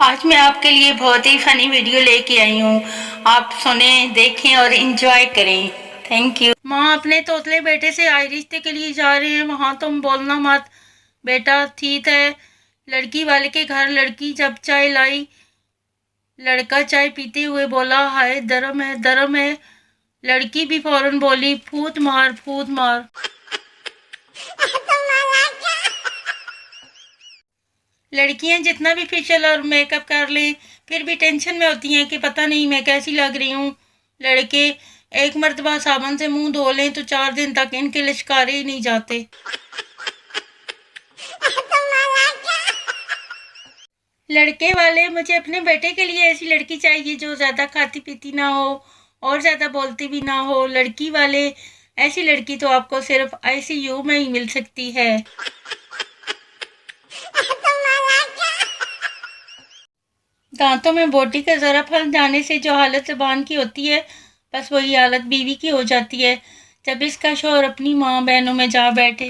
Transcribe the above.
आज मैं आपके लिए बहुत ही फनी वीडियो लेके आई हूँ। आप सुने, देखें और एंजॉय करें। Thank you. माँ अपने तोतले बेटे से आई रिश्ते के लिए जा रहे हैं, वहाँ तुम बोलना मत। बेटा ठीक है। लड़की वाले के घर लड़की जब चाय लाई, लड़का चाय पीते हुए बोला, हाय धर्म है धर्म है। लड़की भी फौरन बोली, फूट मार फूट मार। लड़कियां जितना भी फेशियल और मेकअप कर लें, फिर भी टेंशन में होती हैं कि पता नहीं मैं कैसी लग रही हूँ। लड़के एक मर्तबा साबुन से मुंह धो लें तो 4 दिन तक इनके लिशकारे ही नहीं जाते। लड़के वाले, मुझे अपने बेटे के लिए ऐसी लड़की चाहिए जो ज़्यादा खाती पीती ना हो और ज़्यादा बोलती भी ना हो। लड़की वाले, ऐसी लड़की तो आपको सिर्फ आईसीयू में ही मिल सकती है। दांतों में बोटी का ज़रा फंस जाने से जो हालत ज़ुबान की होती है, बस वही हालत बीवी की हो जाती है जब इसका शौहर अपनी माँ बहनों में जा बैठे।